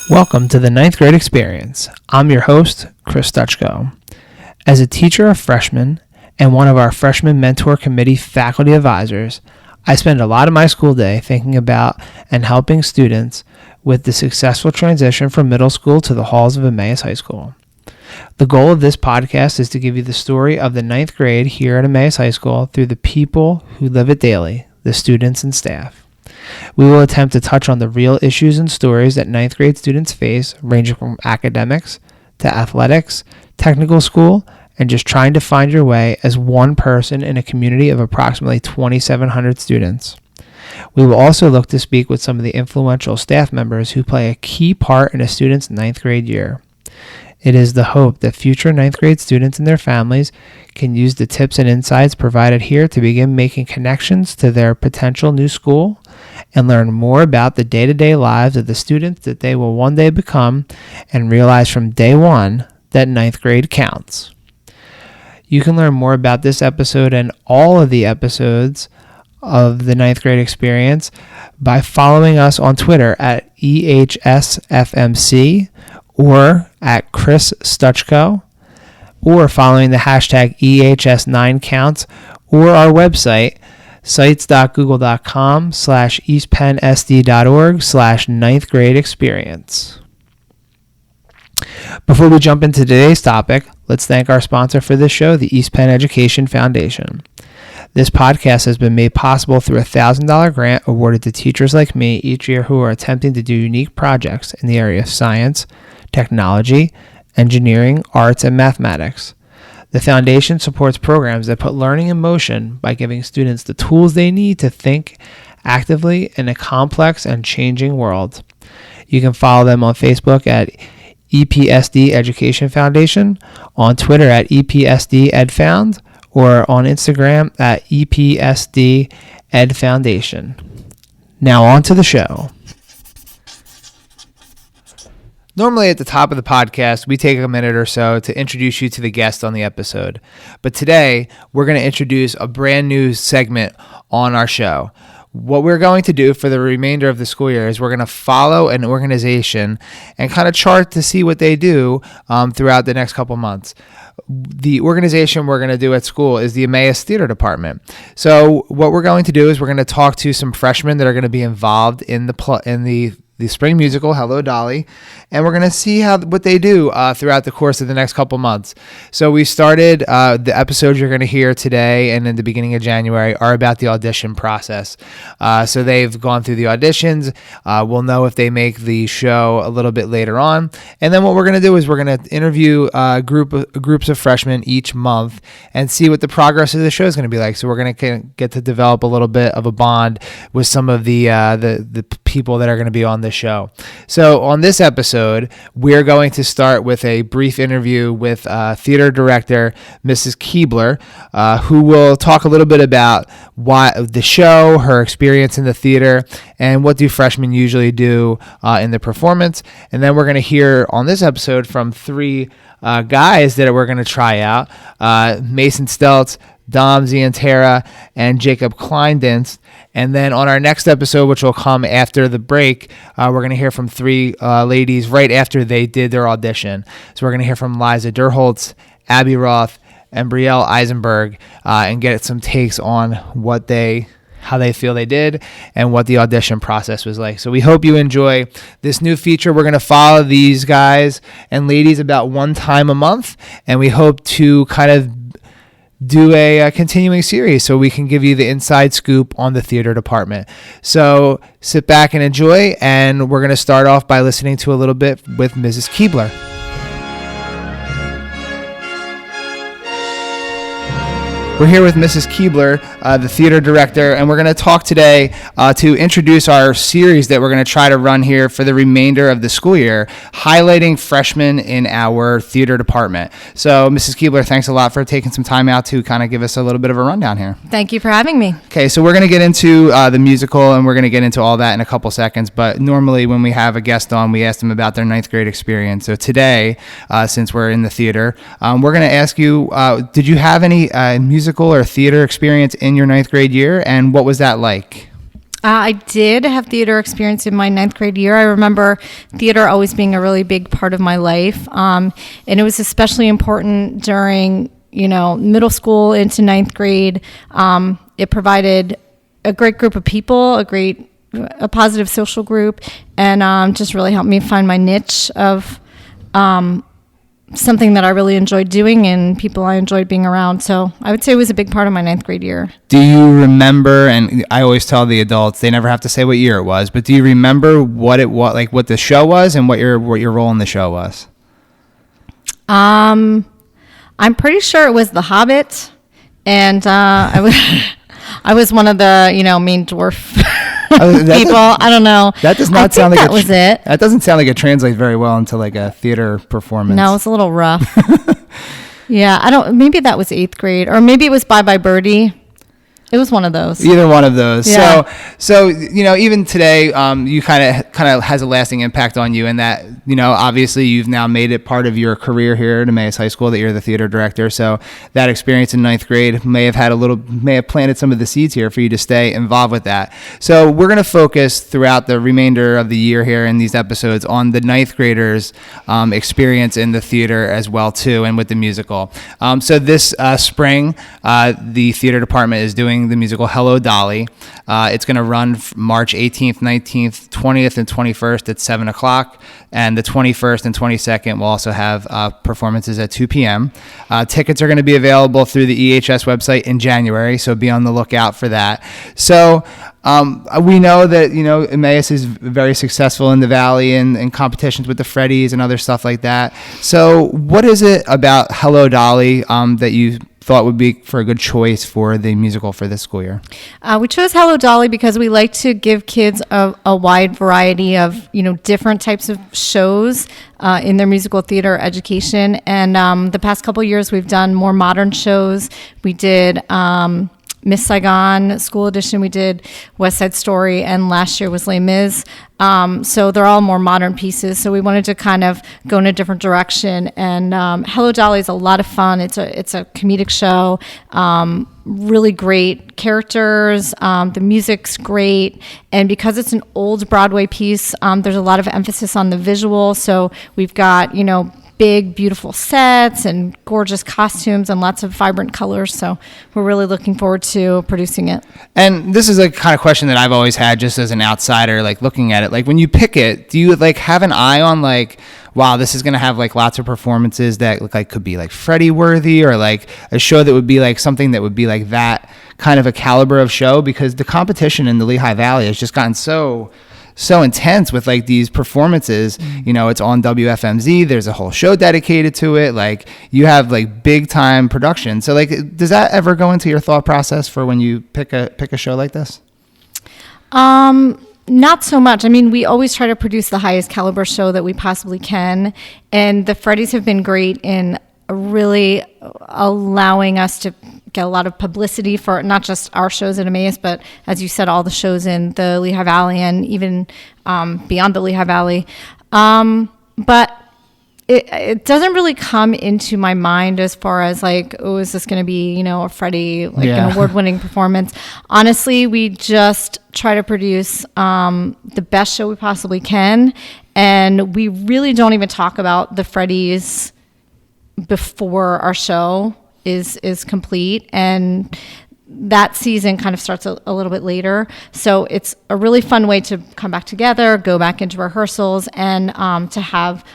Welcome to the ninth grade experience. I'm your host, Chris Dutchko. As a teacher of freshmen and one of our freshman mentor committee faculty advisors, I spend a lot of my school day thinking about and helping students with the successful transition from middle school to the halls of Emmaus High School. The goal of this podcast is to give you the story of the ninth grade here at Emmaus High School through the people who live it daily, the students and staff. We will attempt to touch on the real issues and stories that ninth grade students face, ranging from academics to athletics, technical school, and just trying to find your way as one person in a community of approximately 2,700 students. We will also look to speak with some of the influential staff members who play a key part in a student's ninth grade year. It is the hope that future ninth grade students and their families can use the tips and insights provided here to begin making connections to their potential new school and learn more about the day-to-day lives of the students that they will one day become and realize from day one that ninth grade counts. You can learn more about this episode and all of the episodes of the ninth grade experience by following us on Twitter at EHSFMC or at Chris Stutchko, or following the hashtag EHS9counts, or our website, sites.google.com/eastpennsd.org/ninth grade experience. Before we jump into today's topic, let's thank our sponsor for this show, the East Penn Education Foundation. This podcast has been made possible through a $1,000 grant awarded to teachers like me each year who are attempting to do unique projects in the area of science, technology, engineering, arts, and mathematics. The foundation supports programs that put learning in motion by giving students the tools they need to think actively in a complex and changing world. You can follow them on Facebook at EPSD Education Foundation, on Twitter at EPSD EdFound, or on Instagram at EPSD Ed Foundation. Now on to the show. Normally at the top of the podcast, we take a minute or so to introduce you to the guest on the episode. But today, we're going to introduce a brand new segment on our show. What we're going to do for the remainder of the school year is we're going to follow an organization and kind of chart to see what they do throughout the next couple months. The organization we're going to do at school is the Emmaus Theater Department. So what we're going to do is we're going to talk to some freshmen that are going to be involved in the spring musical, Hello, Dolly, and we're going to see what they do throughout the course of the next couple months. So we started, the episodes you're going to hear today and in the beginning of January are about the audition process. So they've gone through the auditions. We'll know if they make the show a little bit later on. And then what we're going to do is we're going to interview groups of freshmen each month and see what the progress of the show is going to be like. So we're going to get to develop a little bit of a bond with some of the people that are going to be on the show. So on this episode, we're going to start with a brief interview with theater director Mrs. Kuebler, who will talk a little bit about why the show, her experience in the theater, and what do freshmen usually do in the performance. And then we're going to hear on this episode from three guys that we're going to try out, Mason Steltz, Zientara, and Jacob Klinedinst. And then on our next episode, which will come after the break, we're going to hear from three ladies right after they did their audition. So we're going to hear from Liza Derholtz, Abby Roth, and Brielle Eisenberg, and get some takes on how they feel they did and what the audition process was like. So we hope you enjoy this new feature. We're going to follow these guys and ladies about one time a month, and we hope to kind of do a continuing series so we can give you the inside scoop on the theater department. So sit back and enjoy, and we're going to start off by listening to a little bit with Mrs. Kuebler. We're here with Mrs. Kuebler, the theater director, and we're going to talk today to introduce our series that we're going to try to run here for the remainder of the school year, highlighting freshmen in our theater department. So, Mrs. Kuebler, thanks a lot for taking some time out to kind of give us a little bit of a rundown here. Thank you for having me. Okay, so we're going to get into the musical, and we're going to get into all that in a couple seconds, but normally when we have a guest on, we ask them about their ninth grade experience. So today, since we're in the theater, we're going to ask you, did you have any musical or theater experience in your ninth grade year, and what was that like? I did have theater experience in my 9th grade year. I remember theater always being a really big part of my life. And it was especially important during, middle school into 9th grade. It provided a great group of people, a positive social group, and just really helped me find my niche of something that I really enjoyed doing and people I enjoyed being around. So I would say it was a big part of my 9th grade year. Do you remember, and I always tell the adults, they never have to say what year it was, but do you remember what it was, like what the show was and what your role in the show was? I'm pretty sure it was The Hobbit, and I was one of the, main dwarf people. I don't know. That does not sound like that was it. That doesn't sound like it translates very well into like a theater performance. No, it's a little rough. Yeah, maybe that was 8th grade, or maybe it was Bye Bye Birdie. It was one of those. Either one of those. Yeah. So even today, you kind of has a lasting impact on you, in that obviously you've now made it part of your career here at Emmaus High School that you're the theater director. So that experience in 9th grade may have planted some of the seeds here for you to stay involved with that. So we're going to focus throughout the remainder of the year here in these episodes on the 9th graders' experience in the theater as well too, and with the musical. So this spring, the theater department is doing the musical Hello, Dolly. It's going to run March 18th, 19th, 20th, and 21st at 7 o'clock. And the 21st and 22nd will also have performances at 2 p.m. Tickets are going to be available through the EHS website in January, so be on the lookout for that. So we know that, Emmaus is very successful in the Valley and in competitions with the Freddies and other stuff like that. So what is it about Hello, Dolly that you thought would be for a good choice for the musical for this school year? We chose Hello, Dolly because we like to give kids a wide variety of, different types of shows in their musical theater education. And the past couple years, we've done more modern shows. We did Miss Saigon School Edition, we did West Side Story, and last year was Les Mis. So they're all more modern pieces. So we wanted to kind of go in a different direction. And Hello, Dolly is a lot of fun. It's a comedic show. Really great characters. The music's great. And because it's an old Broadway piece, there's a lot of emphasis on the visual. So we've got, big, beautiful sets and gorgeous costumes and lots of vibrant colors. So we're really looking forward to producing it. And this is a kind of question that I've always had just as an outsider, like looking at it. Like when you pick it, do you like have an eye on like, wow, this is going to have like lots of performances that look like could be like Freddie worthy, or like a show that would be like something that would be like that kind of a caliber of show? Because the competition in the Lehigh Valley has just gotten so intense with like these performances. It's on WFMZ. There's a whole show dedicated to it. Like you have like big time production. So like, does that ever go into your thought process for when you pick a show like this? Not so much. I mean, we always try to produce the highest caliber show that we possibly can. And the Freddies have been great in really allowing us to get a lot of publicity for not just our shows at Emmaus, but as you said, all the shows in the Lehigh Valley and even beyond the Lehigh Valley. But it doesn't really come into my mind as far as like, oh, is this going to be, a Freddie, an award-winning performance? Honestly, we just try to produce the best show we possibly can. And we really don't even talk about the Freddies before our show is complete, and that season kind of starts a little bit later. So it's a really fun way to come back together, go back into rehearsals, and to have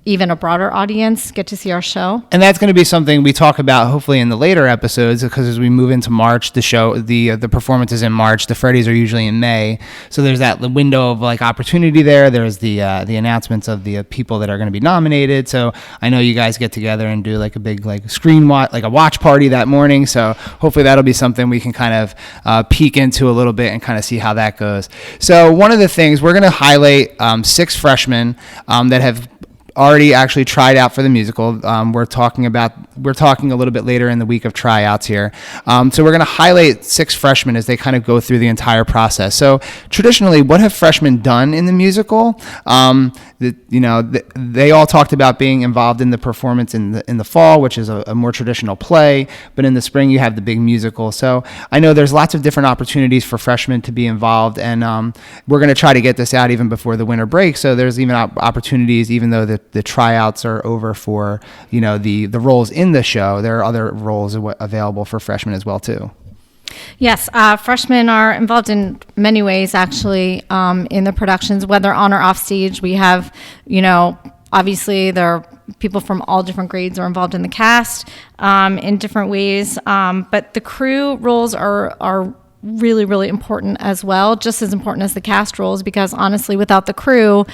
even a broader audience get to see our show. And that's going to be something we talk about hopefully in the later episodes, because as we move into March, the performances in March, the Freddies are usually in May. So there's that window of like opportunity there. There's the announcements of the people that are going to be nominated. So I know you guys get together and do like a big like screen watch, like a watch party that morning. So hopefully that'll be something we can kind of peek into a little bit and kind of see how that goes. So one of the things we're going to highlight 6 freshmen that have already actually tried out for the musical. We're talking a little bit later in the week of tryouts here. So we're going to highlight 6 freshmen as they kind of go through the entire process. So traditionally, what have freshmen done in the musical? they all talked about being involved in the performance in the fall, which is a more traditional play, but in the spring you have the big musical. So I know there's lots of different opportunities for freshmen to be involved, and we're going to try to get this out even before the winter break. So there's even opportunities, even though the tryouts are over for the roles in the show. There are other roles available for freshmen as well too. Yes, freshmen are involved in many ways, actually, in the productions, whether on or off stage. We have, obviously there are people from all different grades are involved in the cast in different ways, but the crew roles are really, really important as well, just as important as the cast roles, because honestly, without the crew,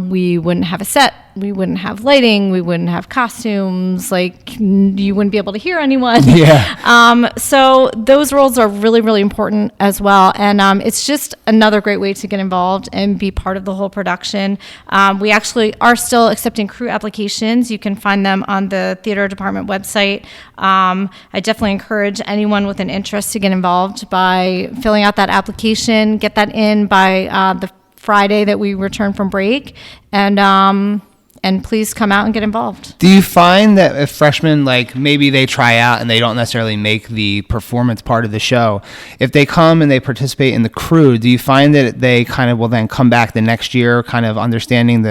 we wouldn't have a set, we wouldn't have lighting, we wouldn't have costumes, like you wouldn't be able to hear anyone. Yeah. So those roles are really, really important as well. And it's just another great way to get involved and be part of the whole production. We actually are still accepting crew applications. You can find them on the theater department website. I definitely encourage anyone with an interest to get involved by filling out that application, get that in by the Friday that we return from break, and please come out and get involved. Do you find that if freshmen, maybe they try out and they don't necessarily make the performance part of the show, if they come and they participate in the crew, do you find that they kind of will then come back the next year kind of understanding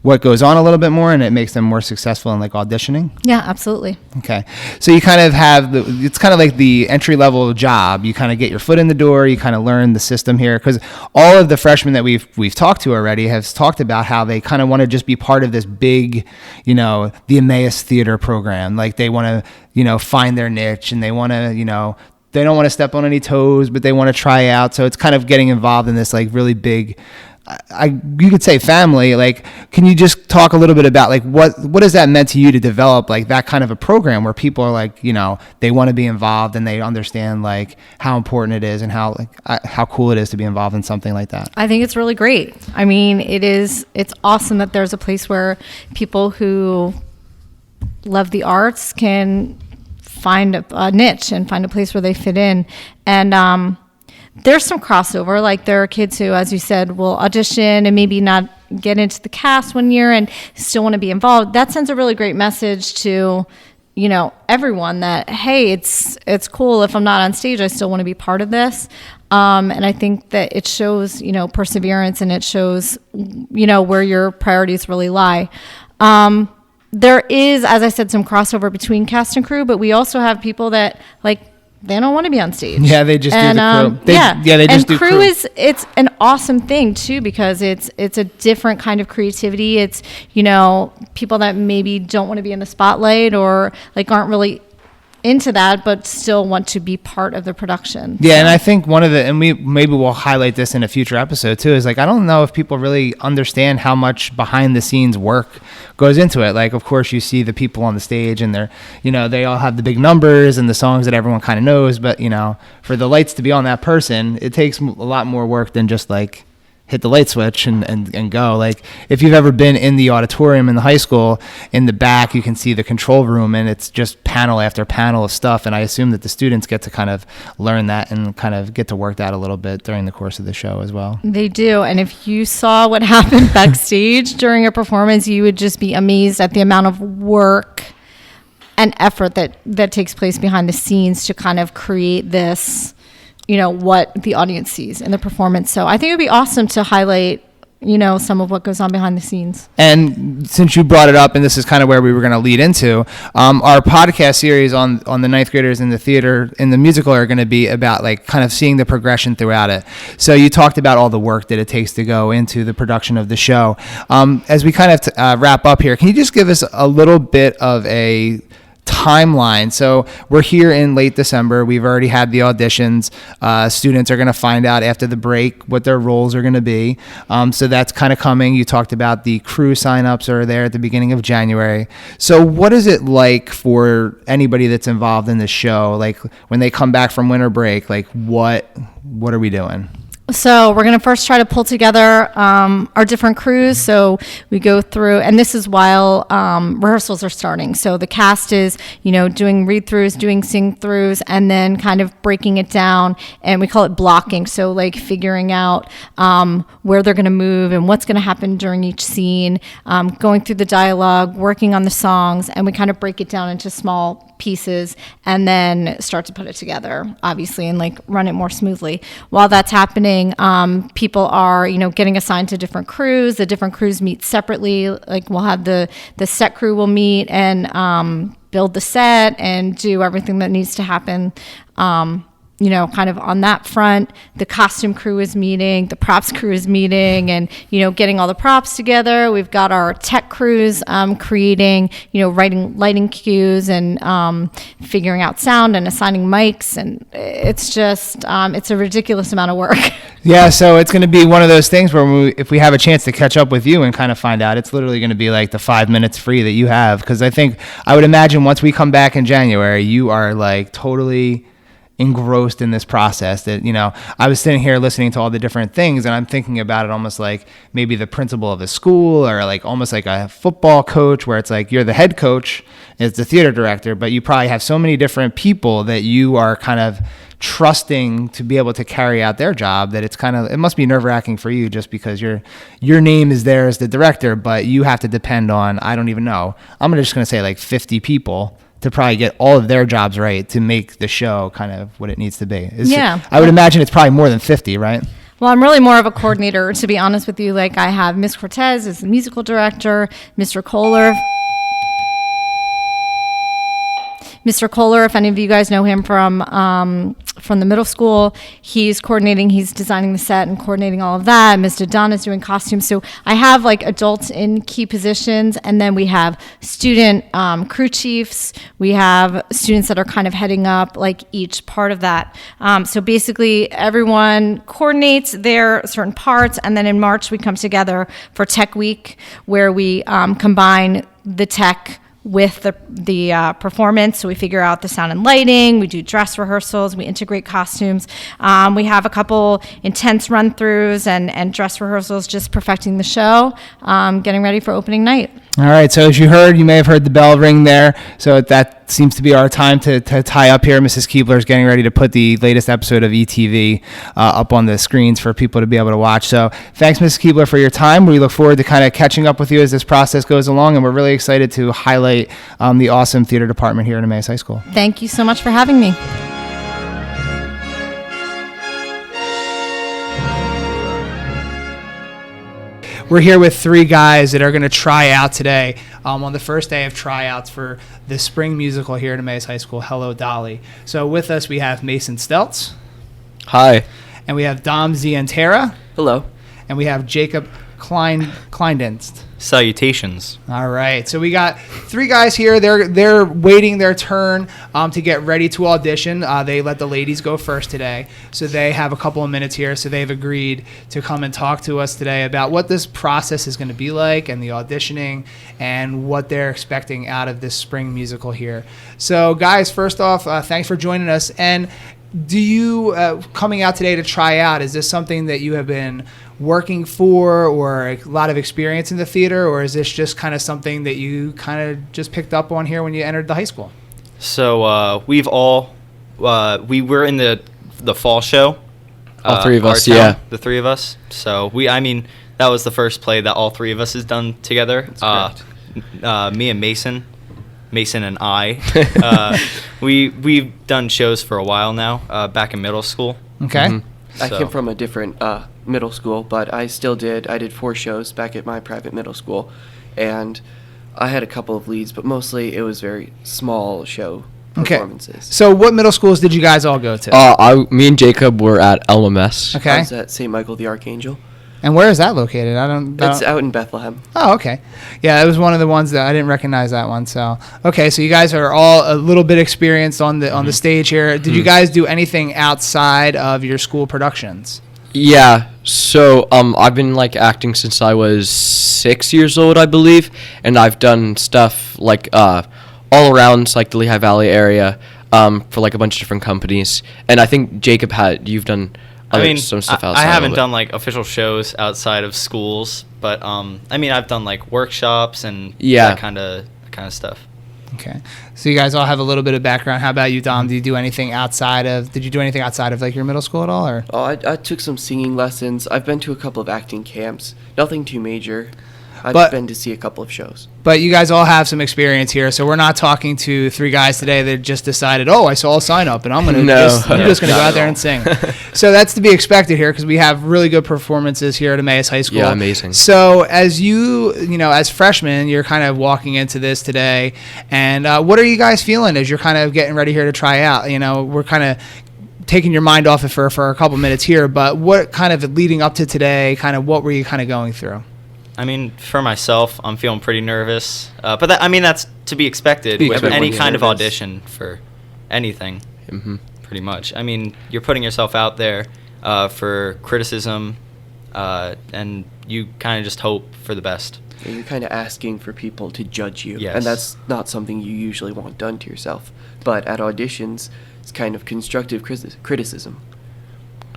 what goes on a little bit more, and it makes them more successful in auditioning? Yeah, absolutely. Okay. So you kind of have it's kind of like the entry level job. You kind of get your foot in the door, you kind of learn the system here, because all of the freshmen that we've talked to already have talked about how they kind of want to just be part of this big, the Emmaus Theater program. Like they want to, find their niche, and they want to, they don't want to step on any toes, but they want to try out. So it's kind of getting involved in this really big, you could say family. Can you just talk a little bit about what has that meant to you to develop that kind of a program where people are they want to be involved and they understand how important it is and how cool it is to be involved in something like that? I think it's really great. I mean, it's awesome that there's a place where people who love the arts can find a niche and find a place where they fit in. And there's some crossover. There are kids who, as you said, will audition and maybe not get into the cast one year and still want to be involved. That sends a really great message to, everyone that, hey, it's cool if I'm not on stage, I still want to be part of this. And I think that it shows, perseverance, and it shows, where your priorities really lie. There is, as I said, some crossover between cast and crew, but we also have people that they don't want to be on stage. Yeah, they just do the crew. They just do crew. It's an awesome thing too, because it's a different kind of creativity. It's, people that maybe don't want to be in the spotlight or aren't really into that, but still want to be part of the production. Yeah, and I think maybe we'll highlight this in a future episode too, is I don't know if people really understand how much behind the scenes work goes into it. Of course you see the people on the stage and they're, they all have the big numbers and the songs that everyone kind of knows, but for the lights to be on that person, it takes a lot more work than just hit the light switch and go. If you've ever been in the auditorium in the high school, in the back you can see the control room, and it's just panel after panel of stuff, and I assume that the students get to kind of learn that and kind of get to work that a little bit during the course of the show as well. They do, and if you saw what happened backstage during a performance, you would just be amazed at the amount of work and effort that takes place behind the scenes to kind of create this, what the audience sees in the performance. So I think it would be awesome to highlight, some of what goes on behind the scenes. And since you brought it up, and this is kind of where we were going to lead into, our podcast series on the ninth graders in the theater, in the musical, are going to be about kind of seeing the progression throughout it. So you talked about all the work that it takes to go into the production of the show. As we kind of wrap up here, can you just give us a little bit of a timeline? So we're here in late December. We've already had the auditions. Students are going to find out after the break what their roles are going to be. So that's kind of coming. You talked about the crew signups are there at the beginning of January. So what is it like for anybody that's involved in the show? When they come back from winter break, what are we doing? So we're going to first try to pull together our different crews. So we go through, and this is while rehearsals are starting. So the cast is, doing read-throughs, doing sing-throughs, and then kind of breaking it down. And we call it blocking. So like figuring out where they're going to move and what's going to happen during each scene, going through the dialogue, working on the songs, and we kind of break it down into small pieces and then start to put it together, obviously, and like run it more smoothly. While that's happening, people are, getting assigned to different crews. The different crews meet separately. Like we'll have the set crew will meet and build the set and do everything that needs to happen. Kind of on that front. The costume crew is meeting, the props crew is meeting, and, getting all the props together. We've got our tech crews creating, writing lighting cues and figuring out sound and assigning mics. And it's just, it's a ridiculous amount of work. Yeah, so it's going to be one of those things where if we have a chance to catch up with you and kind of find out, it's literally going to be like the 5 minutes free that you have. Because I would imagine once we come back in January, you are like totally engrossed in this process that, I was sitting here listening to all the different things and I'm thinking about it almost like maybe the principal of a school or like almost like a football coach where it's like you're the head coach, it's the theater director, but you probably have so many different people that you are kind of trusting to be able to carry out their job that it must be nerve-wracking for you just because your name is there as the director, but you have to depend on, I don't even know, I'm just going to say like 50 people to probably get all of their jobs right to make the show kind of what it needs to be. I would imagine it's probably more than 50, right? Well, I'm really more of a coordinator, to be honest with you. Like I have Miss Cortez as the musical director, Mr. Kuebler, if any of you guys know him from the middle school, he's coordinating, he's designing the set and coordinating all of that. Mr. Don is doing costumes. So I have like adults in key positions, and then we have student crew chiefs. We have students that are kind of heading up like each part of that. So basically everyone coordinates their certain parts, and then in March we come together for Tech Week where we combine the tech with the performance. So we figure out the sound and lighting, we do dress rehearsals, we integrate costumes. We have a couple intense run-throughs and dress rehearsals, just perfecting the show, getting ready for opening night. All right, so as you may have heard the bell ring there. So that seems to be our time to tie up here. Mrs. Kuebler is getting ready to put the latest episode of ETV up on the screens for people to be able to watch. So thanks, Mrs. Kuebler, for your time. We look forward to kind of catching up with you as this process goes along, and we're really excited to highlight the awesome theater department here at Emmaus High School. Thank you so much for having me. We're here with three guys that are going to try out today on the first day of tryouts for the spring musical here at Emmaus High School, Hello, Dolly. So with us we have Mason Steltz. Hi. And we have Zientara. Hello. And we have Jacob Klinedinst. Salutations. All right. So we got three guys here. They're waiting their turn to get ready to audition. They let the ladies go first today. So they have a couple of minutes here. So they've agreed to come and talk to us today about what this process is going to be like and the auditioning and what they're expecting out of this spring musical here. So guys, first off, thanks for joining us. And do you, coming out today to try out, is this something that you have been working for or a lot of experience in the theater, or is this just kind of something that you kind of just picked up on here when you entered the high school? So we were in the fall show. All three of us, town, yeah. The three of us. So that was the first play that all three of us has done together. Me and Mason and I. We've done shows for a while now, back in middle school. Okay. Mm-hmm. I came from a different middle school, but I did 4 shows back at my private middle school, and I had a couple of leads, but mostly it was very small show performances. Okay. So what middle schools did you guys all go to? Me and Jacob were at LMS. Okay. I was at St. Michael the Archangel. And where is that located? It's out in Bethlehem. Oh, okay. Yeah, it was one of the ones that I didn't recognize that one. So, okay, so you guys are all a little bit experienced on the stage here. Did you guys do anything outside of your school productions? Yeah. So, I've been acting since I was 6 years old, I believe, and I've done stuff all around the Lehigh Valley area for a bunch of different companies. And I think Jacob you've done some stuff outside. I haven't of it. done like official shows outside of schools, but I mean, I've done like workshops and that kind of stuff. Okay, so you guys all have a little bit of background. How about you, Dom? Did you do anything outside of like your middle school at all, or? Oh, I took some singing lessons. I've been to a couple of acting camps. Nothing too major. I've been to see a couple of shows. But you guys all have some experience here, so we're not talking to three guys today that just decided, oh, I saw a sign up, and I'm just going to go out there and sing. So that's to be expected here because we have really good performances here at Emmaus High School. Yeah, amazing. So as as freshmen, you're kind of walking into this today, and what are you guys feeling as you're kind of getting ready here to try out? We're kind of taking your mind off it for a couple minutes here, but what kind of leading up to today, what were you kind of going through? I mean, for myself, I'm feeling pretty nervous. But that's to be expected with any kind of audition for anything, pretty much. I mean, you're putting yourself out there for criticism, and you kind of just hope for the best. And you're kind of asking for people to judge you, yes. And that's not something you usually want done to yourself. But at auditions, it's kind of constructive criticism.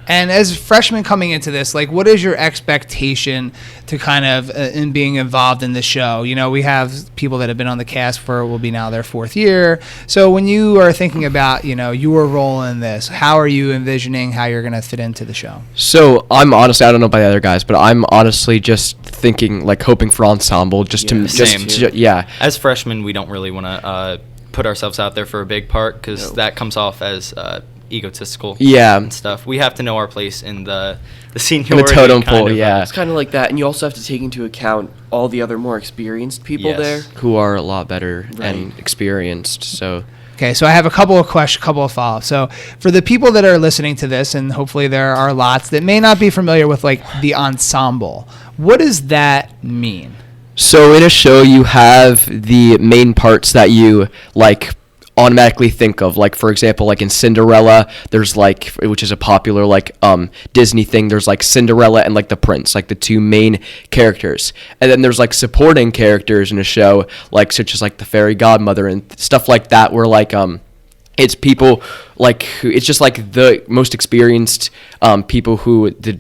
And as freshmen coming into this, what is your expectation to kind of in being involved in the show? We have people that have been on the cast will be now their fourth year. So when you are thinking about, your role in this, how are you envisioning how you're going to fit into the show? So I'm honestly, I don't know about the other guys, but I'm honestly just thinking, hoping for ensemble, As freshmen, we don't really want to put ourselves out there for a big part because that comes off as egotistical and stuff. We have to know our place in the seniority. In the totem pole, It's kind of like that, and you also have to take into account all the other more experienced people there. Who are a lot better and experienced, so... Okay, so I have a couple of follow-ups. So for the people that are listening to this, and hopefully there are lots that may not be familiar with, the ensemble, what does that mean? So in a show, you have the main parts that you, automatically think of, for example, in Cinderella, there's which is a popular Disney thing, there's Cinderella and the prince, the two main characters, and then there's supporting characters in a show such as the fairy godmother and stuff like that, where it's people it's just the most experienced people who the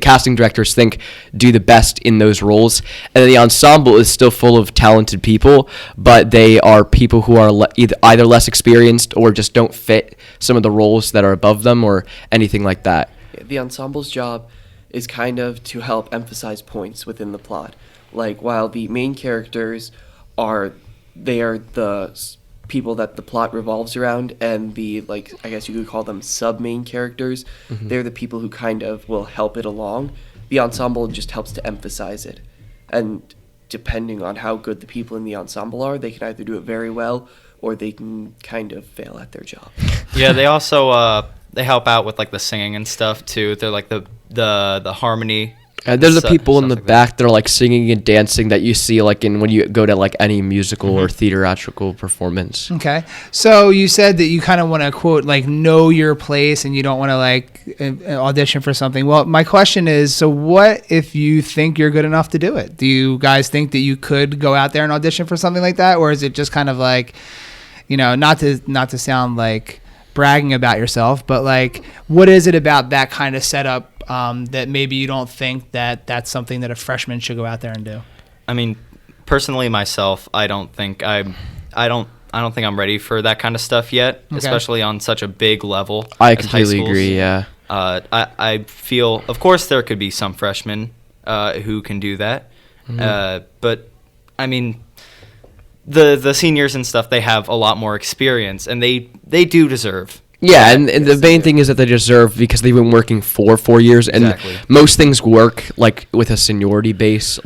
casting directors think do the best in those roles, and the ensemble is still full of talented people, but they are people who are either less experienced or just don't fit some of the roles that are above them or anything like that. The ensemble's job is kind of to help emphasize points within the plot. While the main characters are the people that the plot revolves around, and the I guess you could call them sub-main characters, they're the people who kind of will help it along. The ensemble just helps to emphasize it, and depending on how good the people in the ensemble are, they can either do it very well or they can kind of fail at their job. Yeah, they also they help out with the singing and stuff too. They're the harmony. And there's the people in the back that are singing and dancing that you see when you go to any musical or theatrical performance. Okay, so you said that you kind of want to quote know your place and you don't want to audition for something. Well, my question is, so what if you think you're good enough to do it? Do you guys think that you could go out there and audition for something like that, or is it just kind of not to sound bragging about yourself, but what is it about that kind of setup that maybe you don't think that that's something that a freshman should go out there and do? I mean, personally myself, I don't think I'm ready for that kind of stuff yet, especially on such a big level. I completely agree, yeah. I feel, of course, there could be some freshmen who can do that, but I mean, the seniors and stuff, they have a lot more experience, and they do deserve. Yeah, and the main thing is that they deserve, because they've been working for 4 years, and most things work with a seniority base.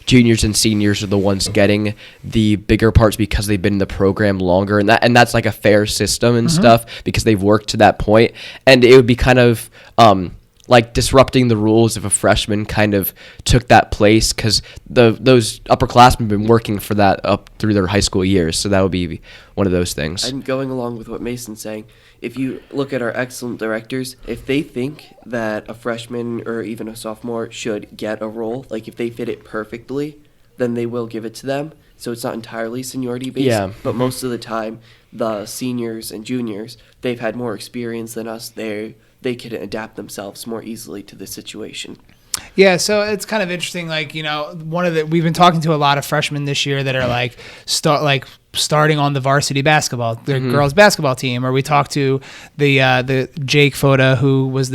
Juniors and seniors are the ones getting the bigger parts because they've been in the program longer, and that's a fair system and stuff because they've worked to that point. And it would be kind of disrupting the rules if a freshman kind of took that place, because those upperclassmen have been working for that up through their high school years, so that would be one of those things. And going along with what Mason's saying, if you look at our excellent directors, if they think that a freshman or even a sophomore should get a role, if they fit it perfectly, then they will give it to them. So it's not entirely seniority based, Yeah. but most of the time, the seniors and juniors, they've had more experience than us. They can adapt themselves more easily to the situation. Yeah, so it's kind of interesting. Like, we've been talking to a lot of freshmen this year that are starting on the varsity basketball, the girls basketball team, or we talked to the Jake Foda, who was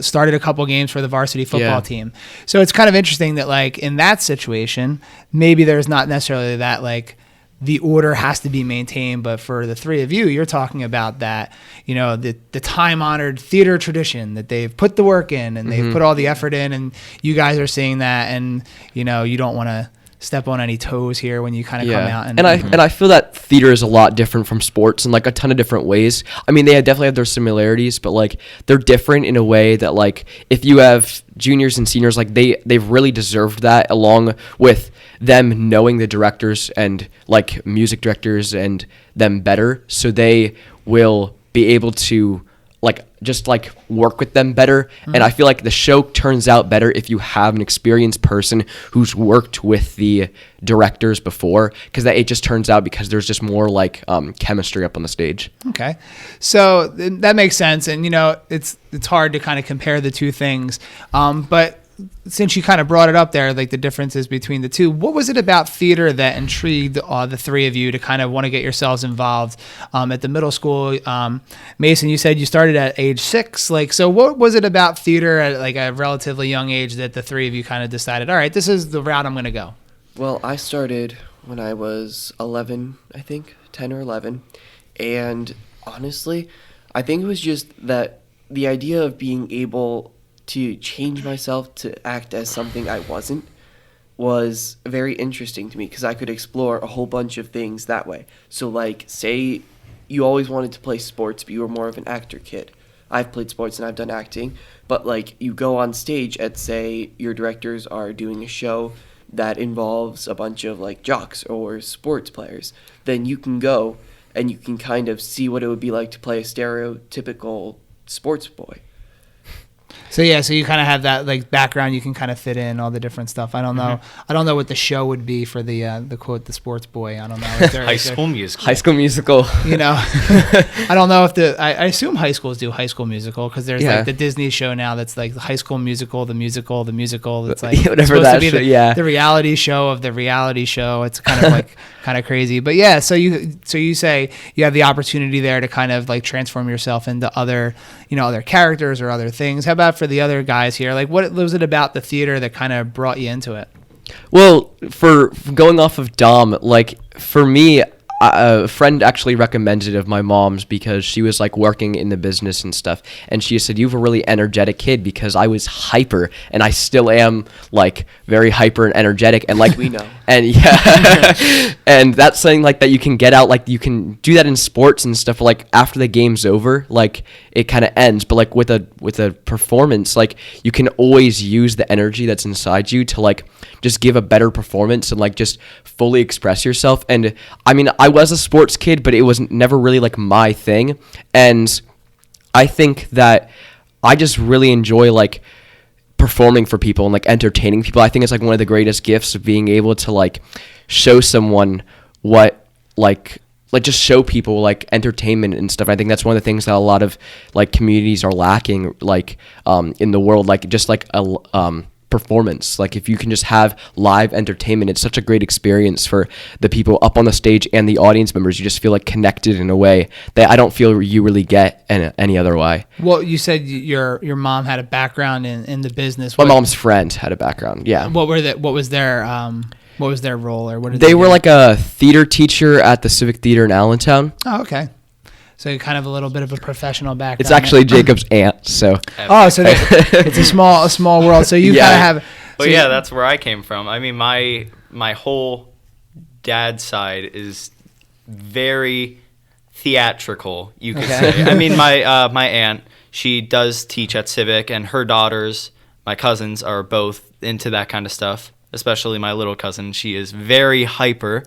started a couple games for the varsity football team. So it's kind of interesting that like in that situation, maybe there's not necessarily that like the order has to be maintained, but for the three of you, you're talking about that, the time-honored theater tradition that they've put the work in and they've put all the effort in, and you guys are seeing that, and you don't want to step on any toes here when you kind of come out. And I feel that theater is a lot different from sports in like a ton of different ways. I mean, they definitely have their similarities, but like they're different in a way that like if you have juniors and seniors, like they've really deserved that, along with them knowing the directors and like music directors and them better, so they will be able to just work with them better. And I feel like the show turns out better if you have an experienced person who's worked with the directors before, because it just turns out because there's just more chemistry up on the stage. Okay, so that makes sense, and it's hard to kind of compare the two things, but since you kind of brought it up there, like the differences between the two, what was it about theater that intrigued the three of you to kind of want to get yourselves involved at the middle school? Mason, you said you started at age 6. So what was it about theater at like a relatively young age that the three of you kind of decided, all right, this is the route I'm going to go? Well, I started when I was 11, I think, 10 or 11. And honestly, I think it was just that the idea of being able to change myself to act as something I wasn't was very interesting to me, because I could explore a whole bunch of things that way. So say you always wanted to play sports, but you were more of an actor kid. I've played sports and I've done acting, but you go on stage at, say, your directors are doing a show that involves a bunch of jocks or sports players, then you can go and you can kind of see what it would be like to play a stereotypical sports boy. So yeah, so you kind of have that background. You can kind of fit in all the different stuff. I don't know. I don't know what the show would be for the quote, the sports boy. I don't know. High School Musical. High School Musical. I don't know if I assume high schools do High School Musical, because there's the Disney show now that's like the High School Musical, the musical. It's whatever that show. The reality show of the reality show. It's kind of kind of crazy. But yeah, so you say you have the opportunity there to kind of transform yourself into other other characters or other things. How about for the other guys here? What was it about the theater that kind of brought you into it? Well, for going off of Dom, for me, a friend actually recommended it of my mom's, because she was working in the business and stuff, and she said, you have a really energetic kid, because I was hyper, and I still am very hyper and energetic, and we know. And and that's something that you can get out, you can do that in sports and stuff, after the game's over, it kind of ends, but with a performance, you can always use the energy that's inside you to just give a better performance and just fully express yourself. And I mean, I was a sports kid, but it was never really my thing, and I think that I just really enjoy performing for people and entertaining people. I think it's one of the greatest gifts of being able to show someone what just show people entertainment and stuff. I think that's one of the things that a lot of communities are lacking in the world, just a performance. If you can just have live entertainment, it's such a great experience for the people up on the stage and the audience members. You just feel connected in a way that I don't feel you really get any other way. Well, you said your mom had a background in the business. My mom's friend had a background. Yeah. What was their role, or what did they were a theater teacher at the Civic Theater in Allentown. Oh, okay. So kind of a little bit of a professional background. It's actually Jacob's aunt, so. Oh, so it's a small world. So you kind of have. But yeah, that's where I came from. I mean, my whole dad's side is very theatrical, you could say. I mean, my aunt, she does teach at Civic, and her daughters, my cousins, are both into that kind of stuff. Especially my little cousin, she is very hyper.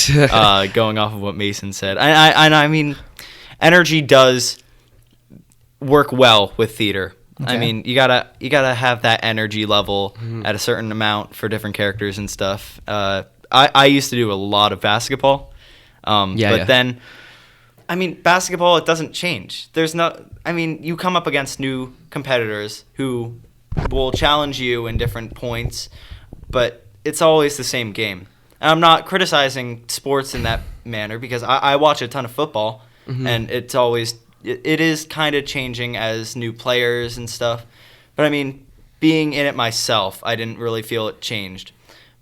Going off of what Mason said, and I mean, energy does work well with theater. Okay. I mean, you gotta have that energy level at a certain amount for different characters and stuff. I used to do a lot of basketball. Then, I mean, basketball, it doesn't change. You come up against new competitors who will challenge you in different points, but it's always the same game. And I'm not criticizing sports in that manner because I watch a ton of football, and it is kind of changing as new players and stuff. But I mean, being in it myself, I didn't really feel it changed.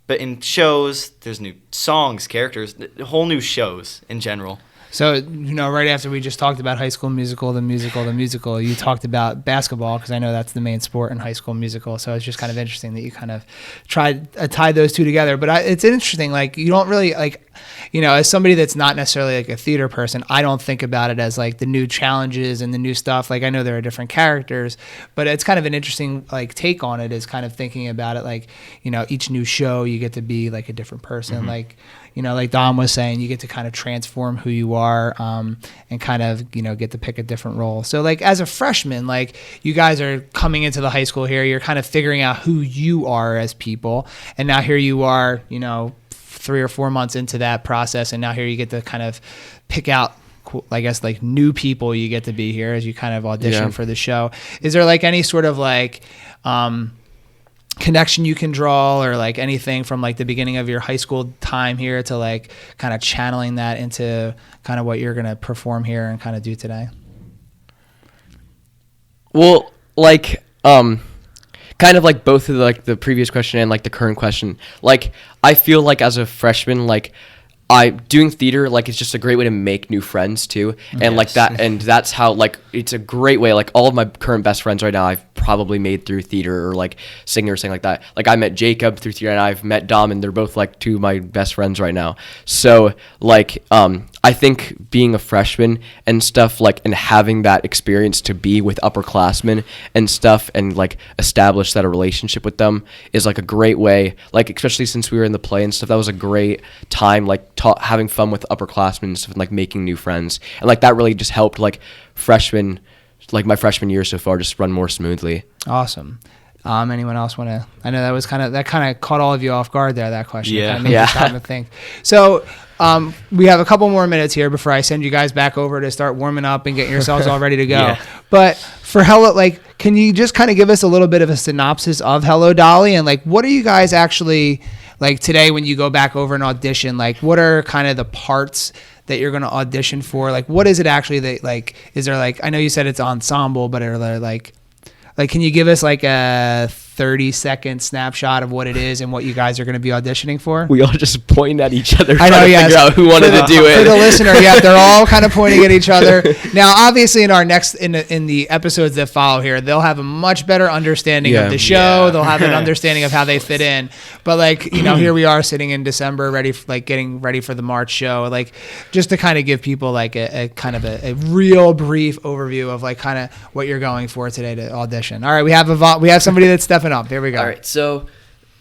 But in shows, there's new songs, characters, whole new shows in general. So, right after we just talked about High School Musical, the musical, you talked about basketball because I know that's the main sport in High School Musical. So it's just kind of interesting that you kind of tie those two together. But it's interesting, like you don't really as somebody that's not necessarily like a theater person, I don't think about it as like the new challenges and the new stuff. Like I know there are different characters, but it's kind of an interesting like take on it is kind of thinking about it like, each new show you get to be like a different person. Like, like Dom was saying, you get to kind of transform who you are and kind of, get to pick a different role. So like as a freshman, like you guys are coming into the high school here, you're kind of figuring out who you are as people. And now here you are, 3 or 4 months into that process. And now here you get to kind of pick out, I guess, like new people you get to be here as you kind of audition for the show. Is there like any sort of like connection you can draw or like anything from like the beginning of your high school time here to like kind of channeling that into kind of what you're going to perform here and kind of do today? Well, like, kind of like both of like the previous question and like the current question, like I feel like as a freshman, like doing theater, like it's just a great way to make new friends too. And like that, and that's how like it's a great way, like all of my current best friends right now I've probably made through theater or like singing or something like that. Like I met Jacob through theater and I've met Dom and they're both like two of my best friends right now. So like I think being a freshman and stuff, like, and having that experience to be with upperclassmen and stuff and like establish that a relationship with them is like a great way, like especially since we were in the play and stuff, that was a great time, like having fun with upperclassmen and stuff and like making new friends. And like that really just helped like freshman, like my freshman year so far just run more smoothly. Awesome. Anyone else want to? I know that kind of caught all of you off guard there. That question. Yeah. Kind of made you stop and think. So we have a couple more minutes here before I send you guys back over to start warming up and getting yourselves all ready to go. Yeah. But for Hello, like, can you just kind of give us a little bit of a synopsis of Hello Dolly and like what are you guys actually like today when you go back over an audition? Like, what are kind of the parts that you're going to audition for? Like, what is it actually that like? Is there like? I know you said it's ensemble, but are there like, can you give us like a 30-second snapshot of what it is and what you guys are going to be auditioning for? We all just point at each other I know, trying to figure out who wanted to do it. For the listener, yeah, they're all kind of pointing at each other. Now, obviously, in our next in the episodes that follow here, they'll have a much better understanding of the show. They'll have an understanding of how they fit in. But like, here we are sitting in December, getting ready for the March show. Like, just to kind of give people like a kind of a real brief overview of like kind of what you're going for today to audition. All right, we have somebody that's stepping up. Here we go. All right, so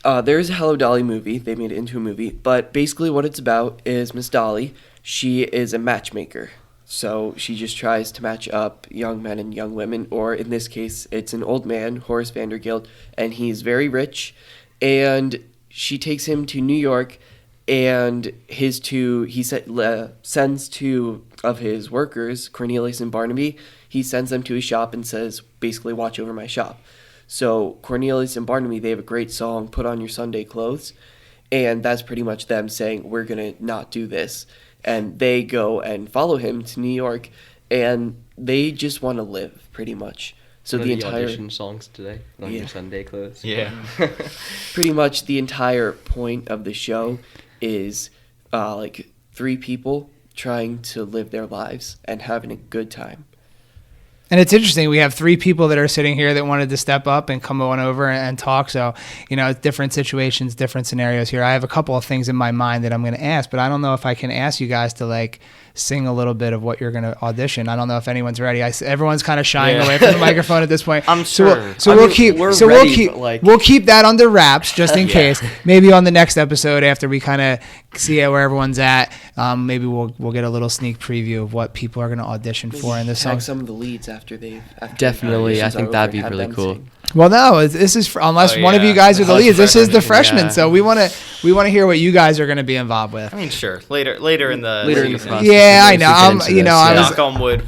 there's a Hello Dolly movie. They made it into a movie. But basically what it's about is Miss Dolly. She is a matchmaker. So she just tries to match up young men and young women. Or in this case, it's an old man, Horace Vandergilt, and he's very rich. And she takes him to New York, and he sends two of his workers, Cornelius and Barnaby. He sends them to his shop and says, basically, watch over my shop. So Cornelius and Barnaby, they have a great song, Put On Your Sunday Clothes, and that's pretty much them saying, we're going to not do this. And they go and follow him to New York, and they just want to live, pretty much. So the entire audition songs today on your Sunday clothes. Yeah. Pretty much the entire point of the show is like three people trying to live their lives and having a good time. And it's interesting. We have three people that are sitting here that wanted to step up and come on over and talk. So, different situations, different scenarios here. I have a couple of things in my mind that I'm going to ask, but I don't know if I can ask you guys to like sing a little bit of what you're going to audition. I don't know if anyone's ready. Everyone's kind of shying away from the microphone at this point. I'm sure. We'll keep that under wraps just in case. Maybe on the next episode after we kind of see where everyone's at, maybe we'll get a little sneak preview of what people are going to audition for in this song. Some of the leads after definitely. I think that'd be really cool. Well, no, this is unless one of you guys are the leads. This is the freshmen, so we want to hear what you guys are going to be involved with. I mean, sure. Later in the process. Yeah, I know. I was knock on wood.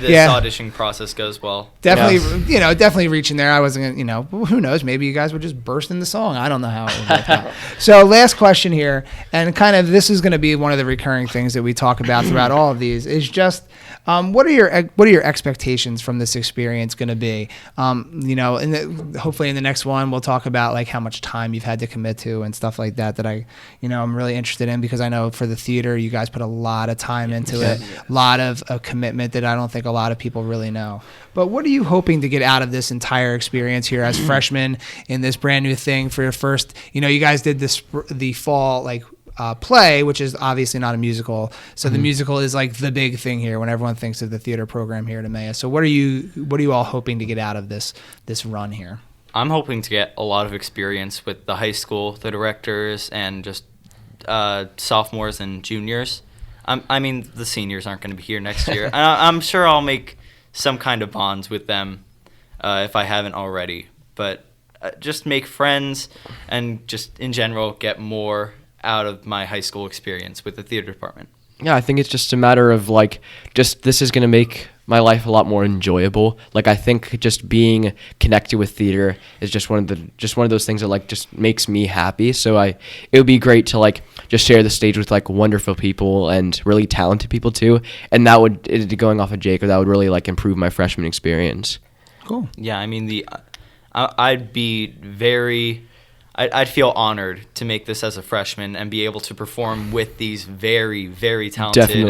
This audition process goes well. Definitely, definitely reaching there. I wasn't gonna, who knows? Maybe you guys would just burst into song. I don't know how it would work out. So, last question here, and kind of this is going to be one of the recurring things that we talk about throughout all of these is just. What are your expectations from this experience going to be? Hopefully in the next one we'll talk about like how much time you've had to commit to and stuff like that. That I'm really interested in because I know for the theater you guys put a lot of time into it, a lot of commitment that I don't think a lot of people really know. But what are you hoping to get out of this entire experience here as freshmen in this brand new thing for your first? You guys did the fall play, which is obviously not a musical. So the musical is like the big thing here when everyone thinks of the theater program here at Emmaus. So what are you all hoping to get out of this run here? I'm hoping to get a lot of experience with the high school, the directors, and just sophomores and juniors. I mean, the seniors aren't going to be here next year. I'm sure I'll make some kind of bonds with them if I haven't already. But just make friends and just in general get more out of my high school experience with the theater department. Yeah, I think it's just a matter of this is going to make my life a lot more enjoyable. I think just being connected with theater is just one of those things that just makes me happy. So it would be great to just share the stage with wonderful people and really talented people too. And that would, going off of Jacob, that would really improve my freshman experience. Cool. Yeah, I mean I'd feel honored to make this as a freshman and be able to perform with these very, very talented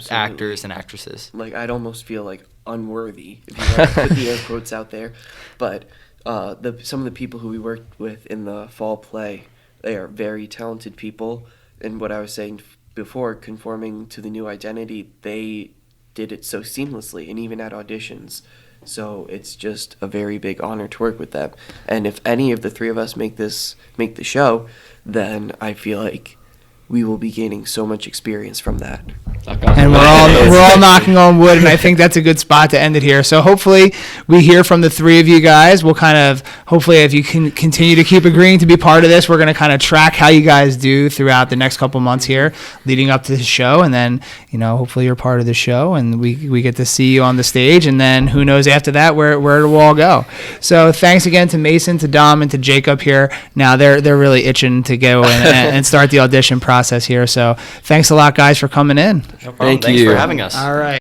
actors and actresses. I'd almost feel unworthy, if you want to put the air quotes out there. But some of the people who we worked with in the fall play, they are very talented people. And what I was saying before, conforming to the new identity, they did it so seamlessly, and even at auditions. So it's just a very big honor to work with them. And if any of the three of us make the show, then I feel like we will be gaining so much experience from that. And we're all knocking on wood, and I think that's a good spot to end it here. So hopefully we hear from the three of you guys. We'll hopefully if you can continue to keep agreeing to be part of this, we're going to kind of track how you guys do throughout the next couple months here leading up to the show. And then, hopefully you're part of the show and we get to see you on the stage. And then who knows after that where it will all go. So thanks again to Mason, to Dom, and to Jacob here. Now they're really itching to go and start the audition process here. So thanks a lot, guys, for coming in. No problem. Thanks for having us. All right.